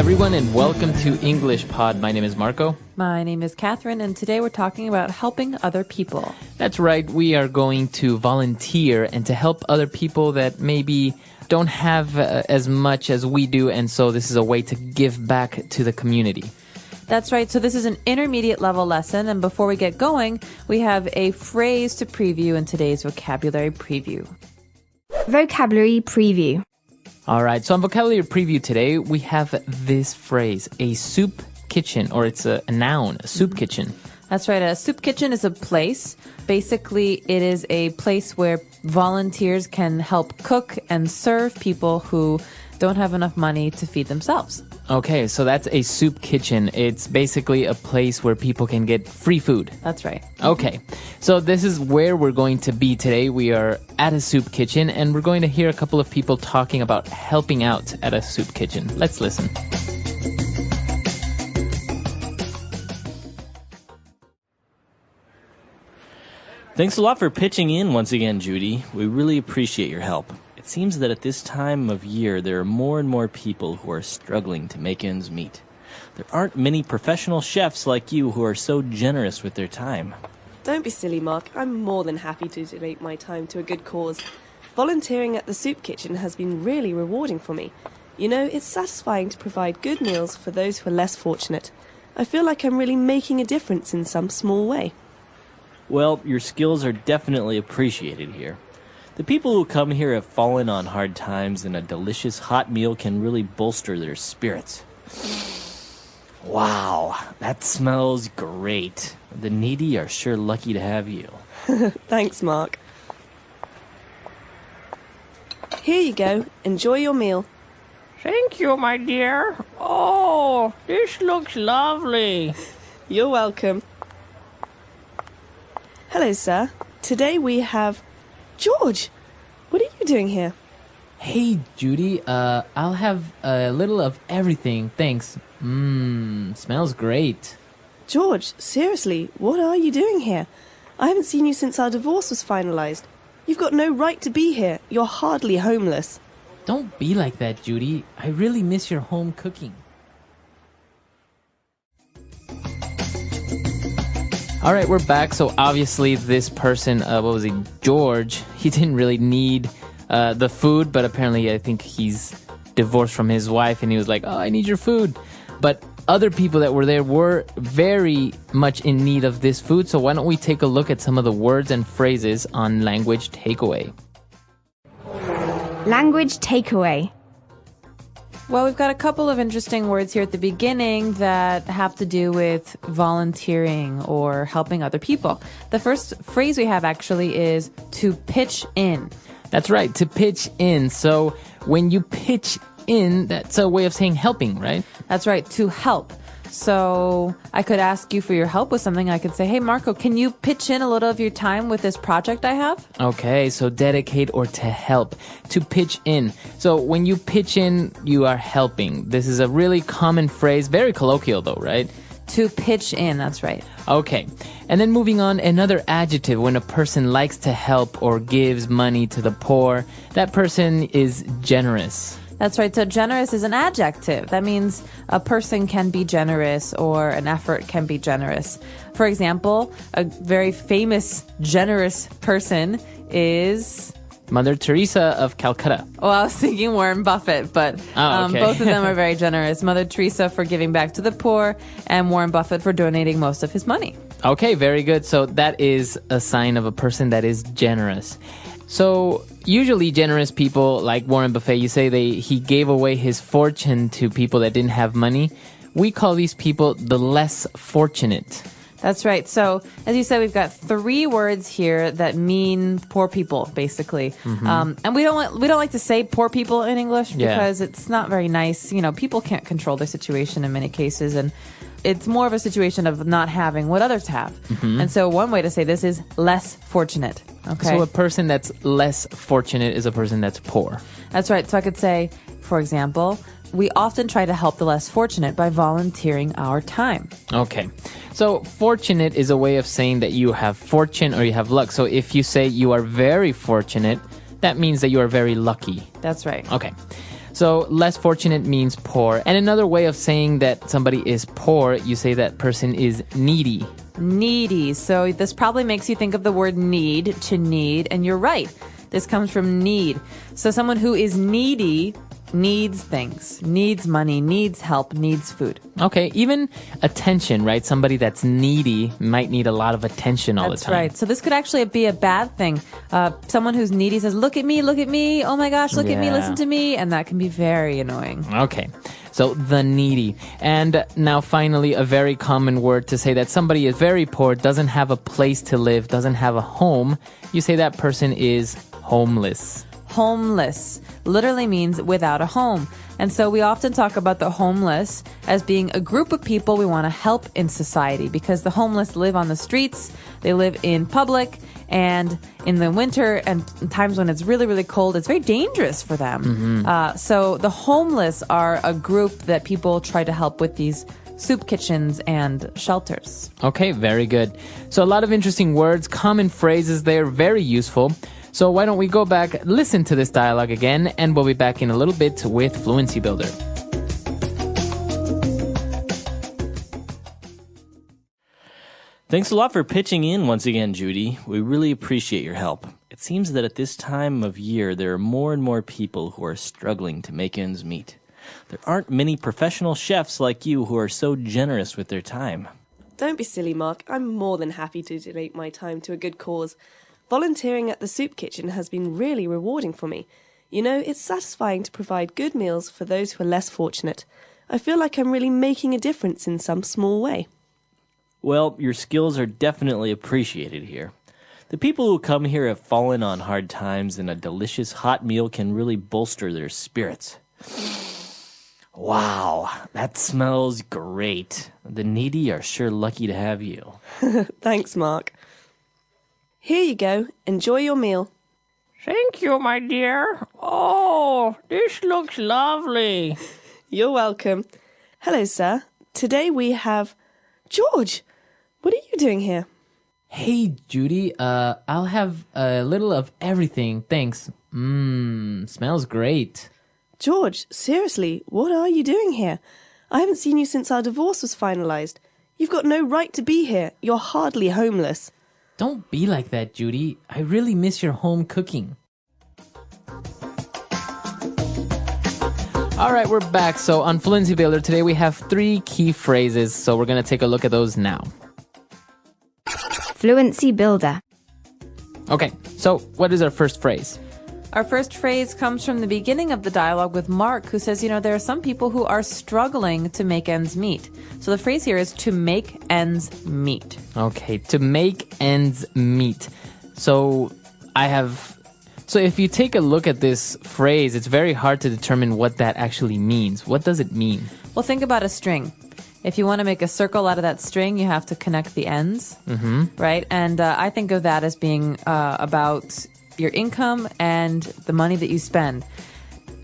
everyone, and welcome to EnglishPod. My name is Marco. My name is Catherine, and today we're talking about helping other people. That's right. We are going to volunteer and to help other people that maybe don't have as much as we do, and so this is a way to give back to the community. That's right. So this is an intermediate level lesson, and before we get going, we have a phrase to preview in today's vocabulary preview. Vocabulary preview. All right, so on vocabulary preview today, we have this phrase, a soup kitchen, or it's a noun, a soup kitchen. That's right. A soup kitchen is a place. Basically, it is a place where volunteers can help cook and serve people who don't have enough money to feed themselves. Okay, so that's a soup kitchen. It's basically a place where people can get free food. That's right. Okay, so this is where we're going to be today. We are at a soup kitchen, and we're going to hear a couple of people talking about helping out at a soup kitchen. Let's listen. Thanks a lot for pitching in once again, Judy. We really appreciate your help. It seems that at this time of year, there are more and more people who are struggling to make ends meet. There aren't many professional chefs like you who are so generous with their time. Don't be silly, Mark. I'm more than happy to donate my time to a good cause. Volunteering at the soup kitchen has been really rewarding for me. You know, it's satisfying to provide good meals for those who are less fortunate. I feel like I'm really making a difference in some small way. Well, your skills are definitely appreciated here. The people who come here have fallen on hard times, and a delicious hot meal can really bolster their spirits. Wow, that smells great. The needy are sure lucky to have you. Thanks, Mark. Here you go. Enjoy your meal. Thank you, my dear. Oh, this looks lovely. You're welcome. Hello, sir. Today we have... George, what are you doing here? Hey, Judy, I'll have a little of everything, thanks. Smells great. George, seriously, what are you doing here? I haven't seen you since our divorce was finalized. You've got no right to be here. You're hardly homeless. Don't be like that, Judy. I really miss your home cooking. All right, we're back. So obviously this person, George, he didn't really need the food, but apparently I think he's divorced from his wife and he was like, oh, I need your food. But other people that were there were very much in need of this food. So why don't we take a look at some of the words and phrases on language takeaway. Language takeaway. Well, we've got a couple of interesting words here at the beginning that have to do with volunteering or helping other people. The first phrase we have actually is to pitch in. That's right, to pitch in. So when you pitch in, that's a way of saying helping, right? That's right, to help. So I could ask you for your help with something. I could say, hey, Marco, can you pitch in a little of your time with this project I have? Okay, so dedicate or to help, to pitch in. So when you pitch in, you are helping. This is a really common phrase, very colloquial though, right? To pitch in, that's right. Okay, and then moving on, another adjective when a person likes to help or gives money to the poor, that person is generous. That's right. So generous is an adjective. That means a person can be generous or an effort can be generous. For example, a very famous generous person is... Mother Teresa of Calcutta. Well, I was thinking Warren Buffett, but okay. Both of them are very generous. Mother Teresa for giving back to the poor and Warren Buffett for donating most of his money. Okay, very good. So that is a sign of a person that is generous. So usually generous people like Warren Buffett, you say he gave away his fortune to people that didn't have money. We call these people the less fortunate. That's right. So as you said, we've got three words here that mean poor people, basically. Mm-hmm. And we don't like to say poor people in English because it's not very nice. You know, people can't control their situation in many cases, and it's more of a situation of not having what others have. Mm-hmm. And so one way to say this is less fortunate. Okay. So a person that's less fortunate is a person that's poor. That's right. So I could say, for example, we often try to help the less fortunate by volunteering our time. Okay. So fortunate is a way of saying that you have fortune or you have luck. So if you say you are very fortunate, that means that you are very lucky. That's right. Okay. So less fortunate means poor. And another way of saying that somebody is poor, you say that person is needy. Needy. So this probably makes you think of the word need, to need, and you're right. This comes from need. So someone who is needy needs things, needs money, needs help, needs food. Okay, even attention, right? Somebody that's needy might need a lot of attention all the time. That's right. So this could actually be a bad thing. Someone who's needy says, look at me, oh my gosh, look at me, listen to me, and that can be very annoying. Okay, so the needy. And now finally, a very common word to say that somebody is very poor, doesn't have a place to live, doesn't have a home. You say that person is homeless. Homeless literally means without a home. And so we often talk about the homeless as being a group of people we want to help in society, because the homeless live on the streets, they live in public, and in the winter and times when it's really, really cold, it's very dangerous for them. So the homeless are a group that people try to help with these soup kitchens and shelters. Okay, very good. So a lot of interesting words, common phrases there, very useful. So why don't we go back, listen to this dialogue again, and we'll be back in a little bit with Fluency Builder. Thanks a lot for pitching in once again, Judy. We really appreciate your help. It seems that at this time of year, there are more and more people who are struggling to make ends meet. There aren't many professional chefs like you who are so generous with their time. Don't be silly, Mark. I'm more than happy to donate my time to a good cause. Volunteering at the soup kitchen has been really rewarding for me. You know, it's satisfying to provide good meals for those who are less fortunate. I feel like I'm really making a difference in some small way. Well, your skills are definitely appreciated here. The people who come here have fallen on hard times, and a delicious hot meal can really bolster their spirits. Wow, that smells great. The needy are sure lucky to have you. Thanks, Mark. Here you go. Enjoy your meal. Thank you, my dear. Oh, this looks lovely. You're welcome. Hello, sir. Today we have... George, what are you doing here? Hey, Judy, I'll have a little of everything, thanks. Smells great. George, seriously, what are you doing here? I haven't seen you since our divorce was finalized. You've got no right to be here. You're hardly homeless. Don't be like that, Judy. I really miss your home cooking. All right, we're back. So on Fluency Builder today, we have 3 key phrases. So we're going to take a look at those now. Fluency Builder. Okay, so what is our first phrase? Our first phrase comes from the beginning of the dialogue with Mark, who says, there are some people who are struggling to make ends meet. So the phrase here is to make ends meet. Okay, to make ends meet. So if you take a look at this phrase, it's very hard to determine what that actually means. What does it mean? Well, think about a string. If you want to make a circle out of that string, you have to connect the ends, right? And I think of that as being about your income and the money that you spend.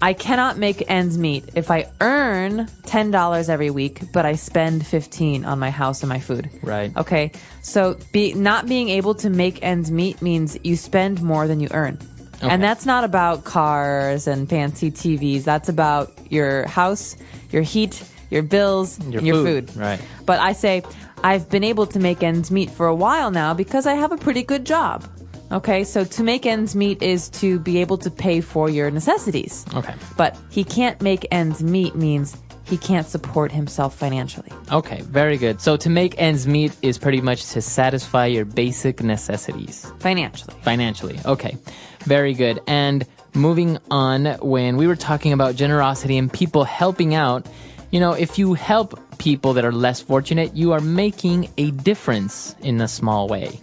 I cannot make ends meet if I earn $10 every week, but I spend $15 on my house and my food. Right. Okay. So not being able to make ends meet means you spend more than you earn. Okay. And that's not about cars and fancy TVs. That's about your house, your heat, your bills, and your food. Right. But I say, I've been able to make ends meet for a while now because I have a pretty good job. Okay, so to make ends meet is to be able to pay for your necessities. Okay. But he can't make ends meet means he can't support himself financially. Okay, very good. So to make ends meet is pretty much to satisfy your basic necessities. Financially, okay. Very good. And moving on, when we were talking about generosity and people helping out, if you help people that are less fortunate, you are making a difference in a small way.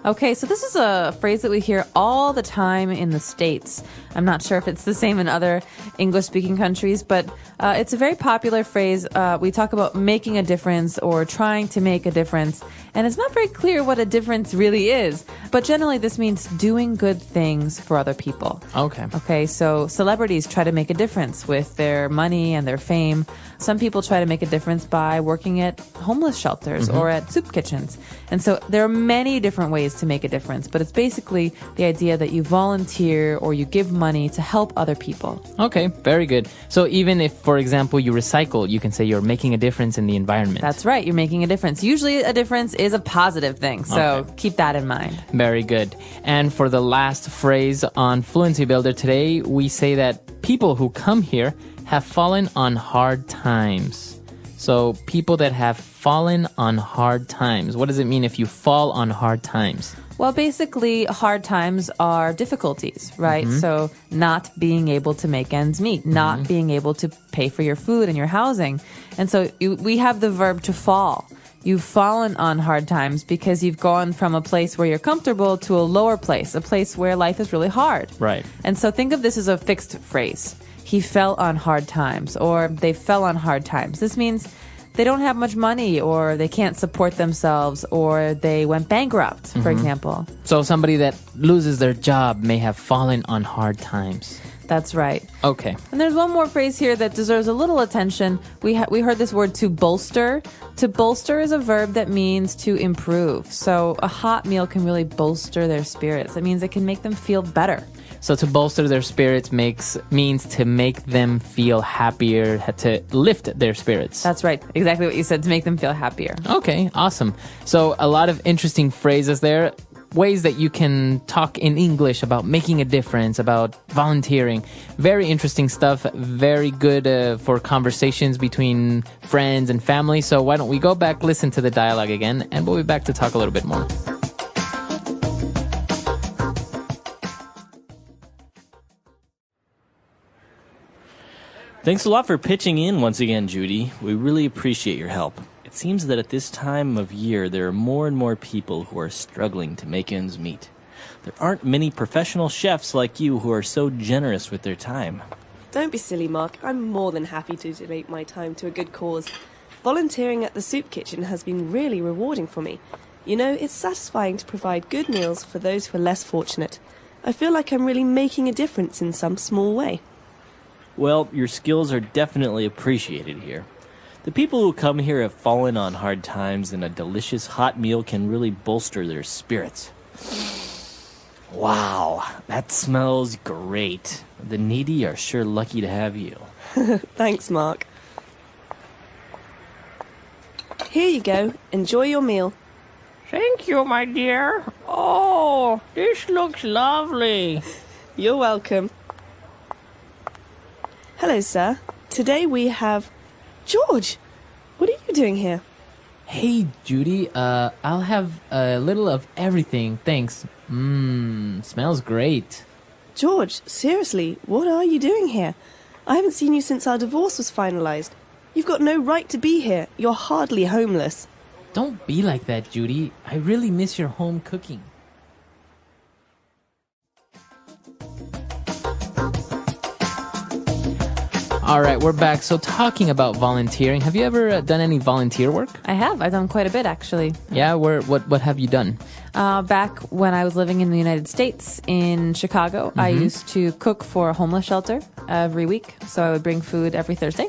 Okay, so this is a phrase that we hear all the time in the States. I'm not sure if it's the same in other English-speaking countries, but it's a very popular phrase. We talk about making a difference or trying to make a difference, and it's not very clear what a difference really is. But generally, this means doing good things for other people. Okay. Okay, so celebrities try to make a difference with their money and their fame. Some people try to make a difference by working at homeless shelters or at soup kitchens. And so there are many different ways ways to make a difference, but it's basically the idea that you volunteer or you give money to help other people. Okay, very good. So even if, for example, you recycle, you can say you're making a difference in the environment. That's right. You're making a difference. Usually a difference is a positive thing. So keep that in mind. Very good. And for the last phrase on Fluency Builder today, we say that people who come here have fallen on hard times. So people that have fallen on hard times. What does it mean if you fall on hard times? Well, basically, hard times are difficulties, right? So not being able to make ends meet, not being able to pay for your food and your housing. And so we have the verb to fall. You've fallen on hard times because you've gone from a place where you're comfortable to a lower place, a place where life is really hard. Right. And so think of this as a fixed phrase. He fell on hard times, or they fell on hard times. This means they don't have much money, or they can't support themselves, or they went bankrupt, for example. So somebody that loses their job may have fallen on hard times. That's right. Okay. And there's one more phrase here that deserves a little attention. We heard this word to bolster. To bolster is a verb that means to improve. So a hot meal can really bolster their spirits. That means it can make them feel better. So to bolster their spirits means to make them feel happier, to lift their spirits. That's right. Exactly what you said, to make them feel happier. Okay, awesome. So a lot of interesting phrases there. Ways that you can talk in English about making a difference, about volunteering. Very interesting stuff. Very good for conversations between friends and family. So why don't we go back, listen to the dialogue again, and we'll be back to talk a little bit more. Thanks a lot for pitching in once again, Judy. We really appreciate your help. It seems that at this time of year, there are more and more people who are struggling to make ends meet. There aren't many professional chefs like you who are so generous with their time. Don't be silly, Mark. I'm more than happy to donate my time to a good cause. Volunteering at the soup kitchen has been really rewarding for me. You know, it's satisfying to provide good meals for those who are less fortunate. I feel like I'm really making a difference in some small way. Well, your skills are definitely appreciated here. The people who come here have fallen on hard times, and a delicious hot meal can really bolster their spirits. Wow, that smells great. The needy are sure lucky to have you. Thanks, Mark. Here you go. Enjoy your meal. Thank you, my dear. Oh, this looks lovely. You're welcome. Hello, sir. Today we have... George! What are you doing here? Hey, Judy, I'll have a little of everything, thanks. Smells great. George, seriously, what are you doing here? I haven't seen you since our divorce was finalized. You've got no right to be here. You're hardly homeless. Don't be like that, Judy. I really miss your home cooking. All right, we're back. So talking about volunteering, have you ever done any volunteer work? I have. I've done quite a bit, actually. Yeah, what have you done? Back when I was living in the United States, in Chicago, I used to cook for a homeless shelter every week. So I would bring food every Thursday.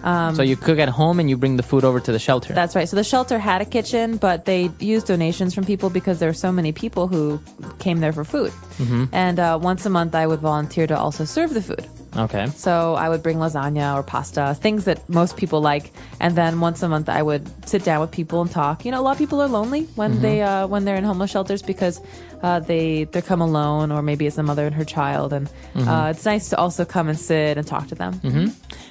So you cook at home and you bring the food over to the shelter. That's right. So the shelter had a kitchen, but they used donations from people because there were so many people who came there for food. And once a month, I would volunteer to also serve the food. Okay. So I would bring lasagna or pasta, things that most people like. And then once a month, I would sit down with people and talk. You know, a lot of people are lonely when they're in homeless shelters because they come alone, or maybe it's a mother and her child. And it's nice to also come and sit and talk to them.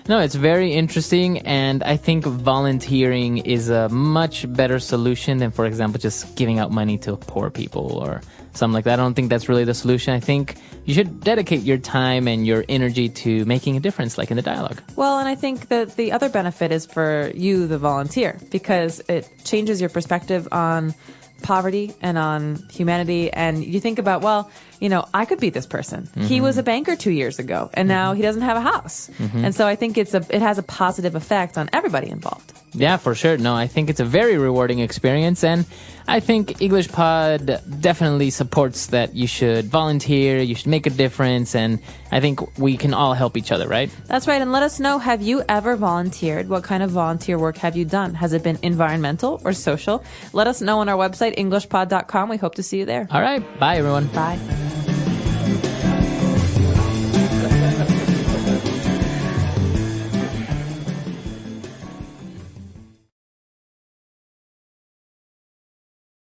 No, it's very interesting, and I think volunteering is a much better solution than, for example, just giving out money to poor people or something like that. I don't think that's really the solution. I think you should dedicate your time and your energy to making a difference, like in the dialogue. Well, and I think that the other benefit is for you, the volunteer, because it changes your perspective on poverty and on humanity. And you think about, well, I could be this person. He was a banker 2 years ago, and now he doesn't have a house. And so I think it has a positive effect on everybody involved. Yeah, for sure. No, I think it's a very rewarding experience, and I think EnglishPod definitely supports that you should volunteer, you should make a difference, and I think we can all help each other, right? That's right, and let us know, have you ever volunteered? What kind of volunteer work have you done? Has it been environmental or social? Let us know on our website, EnglishPod.com. We hope to see you there. All right. Bye, everyone. Bye.